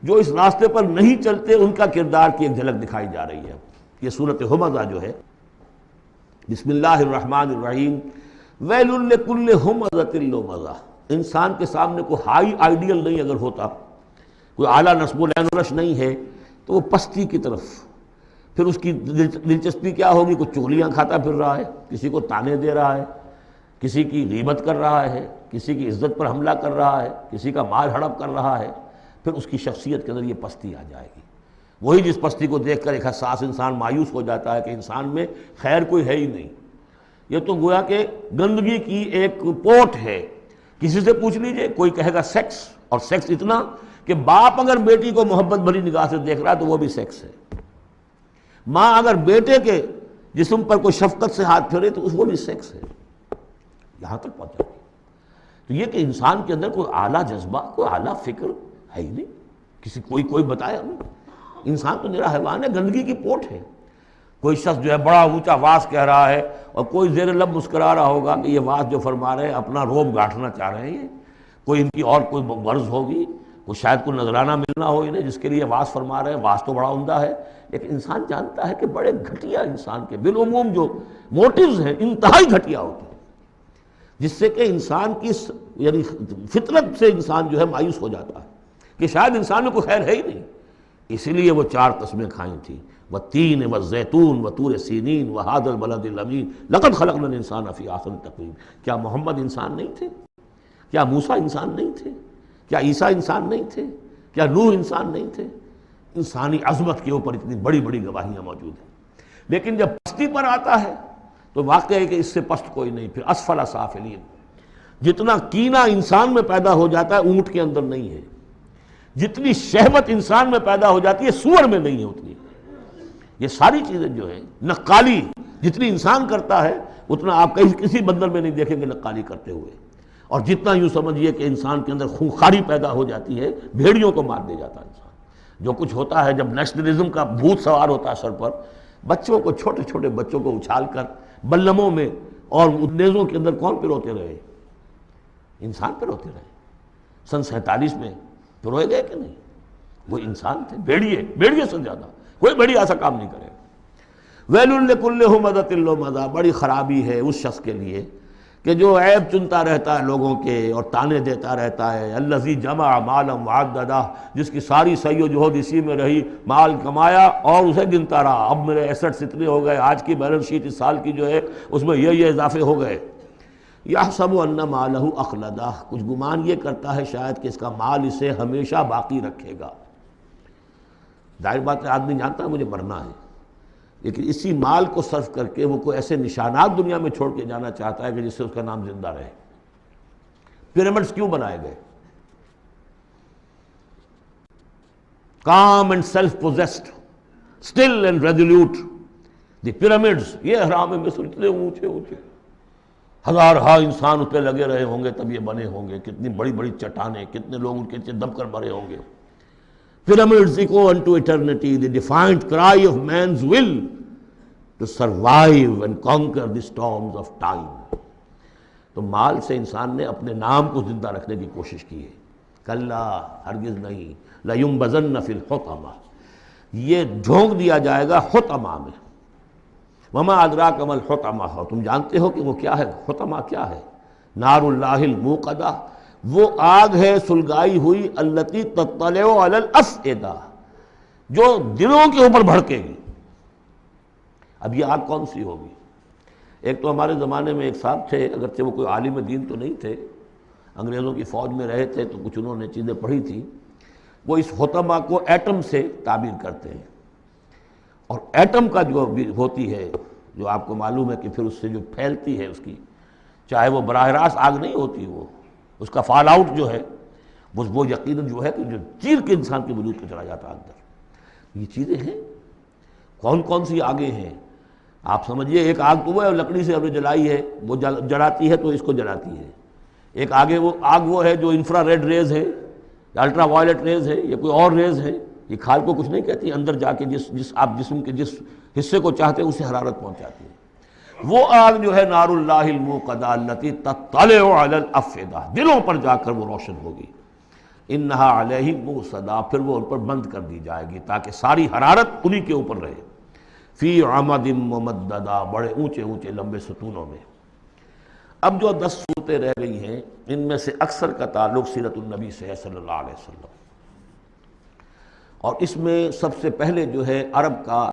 جو اس راستے پر نہیں چلتے ان کا کردار کی ایک جھلک دکھائی جا رہی ہے۔ یہ سورۃ ہمزہ جو ہے، بسم اللہ الرحمن الرحیم، ویل لکل ہمزۃ لمزہ، انسان کے سامنے کوئی ہائی آئیڈیل نہیں اگر ہوتا، کوئی اعلیٰ نصب و لین و نش نہیں ہے، تو وہ پستی کی طرف، پھر اس کی دلچسپی کیا ہوگی؟ کوئی چغلیاں کھاتا پھر رہا ہے، کسی کو تانے دے رہا ہے، کسی کی غیبت کر رہا ہے، کسی کی عزت پر حملہ کر رہا ہے، کسی کا مال ہڑپ کر رہا ہے، پھر اس کی شخصیت کے اندر یہ پستی آ جائے گی۔ وہی جس پستی کو دیکھ کر ایک حساس انسان مایوس ہو جاتا ہے کہ انسان میں خیر کوئی ہے ہی نہیں، یہ تو گویا کہ گندگی کی ایک پوٹ ہے۔ کسی سے پوچھ لیجئے، کوئی کہے گا سیکس، اور سیکس اتنا کہ باپ اگر بیٹی کو محبت بھری نگاہ سے دیکھ رہا ہے تو وہ بھی سیکس ہے، ماں اگر بیٹے کے جسم پر کوئی شفقت سے ہاتھ پھیرے تو وہ بھی سیکس ہے، یہاں تک پہنچا۔ تو یہ کہ انسان کے اندر کوئی اعلیٰ جذبہ، کوئی اعلیٰ فکر ہے ہی نہیں، کسی کوئی بتایا ہمیں؟ انسان تو میرا حیوان ہے، گندگی کی پوٹ ہے۔ کوئی شخص جو ہے بڑا اونچا واعظ کہہ رہا ہے اور کوئی زیر لب مسکرا رہا ہوگا کہ یہ واعظ جو فرما رہے ہیں اپنا روب گاٹھنا چاہ رہے ہیں، یہ کوئی ان کی اور کوئی غرض ہوگی، کوئی شاید کوئی نذرانہ ملنا ہو انہیں جس کے لیے واعظ فرما رہے ہیں۔ واعظ تو بڑا عمدہ ہے، لیکن انسان جانتا ہے کہ بڑے گھٹیا انسان کے بالعموم جو موٹیوز ہیں انتہائی گھٹیا ہوتے ہیں، جس سے کہ انسان کی یعنی فطرت سے انسان جو ہے مایوس ہو جاتا ہے کہ شاید انسان میں کوئی خیر ہے ہی نہیں۔ اسی لیے وہ 4 قسمیں کھائیں تھیں، والتین والزیتون وطور سینین وہذا البلد الامین لقد خلقنا الانسان فی احسن تقویم۔ کیا محمد انسان نہیں تھے؟ کیا موسیٰ انسان نہیں تھے؟ کیا عیسیٰ انسان نہیں تھے؟ کیا نوح انسان نہیں تھے؟ انسانی عظمت کے اوپر اتنی بڑی بڑی گواہیاں موجود ہیں، لیکن جب پستی پر آتا ہے تو واقع ہے کہ اس سے پست کوئی نہیں۔ پھر اسفل سافلین، جتنا کینہ انسان میں پیدا ہو جاتا ہے اونٹ کے اندر نہیں ہے، جتنی شہوت انسان میں پیدا ہو جاتی ہے سور میں نہیں ہے اتنی۔ یہ ساری چیزیں جو ہیں، نقالی جتنی انسان کرتا ہے اتنا آپ کسی بندر میں نہیں دیکھیں گے نقالی کرتے ہوئے، اور جتنا یوں سمجھیے کہ انسان کے اندر خونخواری پیدا ہو جاتی ہے، بھیڑیوں کو مار دے جاتا ہے انسان۔ جو کچھ ہوتا ہے جب نیشنلزم کا بھوت سوار ہوتا ہے سر پر، بچوں کو، چھوٹے چھوٹے بچوں کو اچھال کر بلموں میں اور نیزوں کے اندر کون پروتے رہے؟ انسان پروتے رہے۔ سن 47 میں پروئے گئے کہ نہیں؟ وہ انسان تھے، بھیڑیے سے زیادہ، کوئی بھیڑیا ایسا کام نہیں کرے۔ ویل لکل ہمزۃ لمزہ، بڑی خرابی ہے اس شخص کے لیے کہ جو عیب چنتا رہتا ہے لوگوں کے اور تانے دیتا رہتا ہے۔ الذی جمع مالا وعددہ، جس کی ساری سعی و جہد اسی میں رہی، مال کمایا اور اسے گنتا رہا، اب میرے ایسٹس اتنے ہو گئے، آج کی بیلنس شیٹ اس سال کی جو ہے اس میں یہ اضافے ہو گئے۔ یحسب ان مالہ اخلدہ، کچھ گمان یہ کرتا ہے شاید کہ اس کا مال اسے ہمیشہ باقی رکھے گا۔ ظاہر بات ہے آدمی جانتا ہے مجھے مرنا ہے، لیکن اسی مال کو صرف کر کے وہ کوئی ایسے نشانات دنیا میں چھوڑ کے جانا چاہتا ہے کہ جس سے اس کا نام زندہ رہے۔ پیرامڈز کیوں بنائے گئے؟ calm and self-possessed, still and resolute. The pyramids، یہ اہرام مصر اتنے اونچے اونچے، ہزارہا انسان اس پہ لگے رہے ہوں گے تب یہ بنے ہوں گے، کتنی بڑی بڑی چٹانیں، کتنے لوگ ان کے نیچے دب کر مرے ہوں گے۔ Pyramids echo unto eternity, the defiant cry of man's will to survive and conquer the storms of time۔ تو مال سے انسان نے اپنے نام کو زندہ رکھنے کی کوشش کی ہے۔ کلا، ہرگز نہیں، لَيُنبَذَنَّ فِي الْحُطَمَةِ، یہ جھونک دیا جائے گا حطمہ میں۔ وَمَا أَدْرَاكَ مَا الْحُطَمَةُ، تم جانتے ہو کہ وہ کیا ہے؟ حطمہ کیا ہے؟ نار اللہ الموقدہ، وہ آگ ہے سلگائی ہوئی، التی تطلع علی الافئدہ، جو دلوں کے اوپر بھڑکے گی۔ اب یہ آگ کون سی ہوگی؟ ایک تو ہمارے زمانے میں ایک صاحب تھے، اگرچہ وہ کوئی عالم دین تو نہیں تھے، انگریزوں کی فوج میں رہے تھے تو کچھ انہوں نے چیزیں پڑھی تھیں، وہ اس حطمہ کو ایٹم سے تعبیر کرتے ہیں، اور ایٹم کا جو بھی ہوتی ہے، جو آپ کو معلوم ہے کہ پھر اس سے جو پھیلتی ہے اس کی، چاہے وہ براہ راست آگ نہیں ہوتی، وہ اس کا فال آؤٹ جو ہے وہ یقیناً جو ہے کہ جو چیر کے انسان کے وجود کو چلا جاتا ہے اندر۔ یہ چیزیں ہیں، کون کون سی آگیں ہیں آپ سمجھیے۔ ایک آگ تو وہ ہے لکڑی سے ہم نے جلائی ہے، وہ جلاتی ہے تو اس کو جلاتی ہے۔ ایک آگ وہ ہے جو انفرا ریڈ ریز ہے، الٹرا وائلٹ ریز ہے، یہ کوئی اور ریز ہے، یہ کھال کو کچھ نہیں کہتی، اندر جا کے جس آپ جسم کے جس حصے کو چاہتے ہیں اسے حرارت پہنچاتی ہے۔ وہ آگ جو ہے نار اللہ الموقدہ التی تطلع علی الافئدہ، دلوں پر جا کر وہ روشن ہوگی۔ انہا علیہم موصدا، پھر وہ ان پر بند کر دی جائے گی تاکہ ساری حرارت انہی کے اوپر رہے، فی عمد ممددہ، بڑے اونچے اونچے لمبے ستونوں میں۔ اب جو 10 صورتیں رہ گئی ہیں ان میں سے اکثر کا تعلق سیرت النبی سے ہے صلی اللہ علیہ وسلم، اور اس میں سب سے پہلے جو ہے عرب کا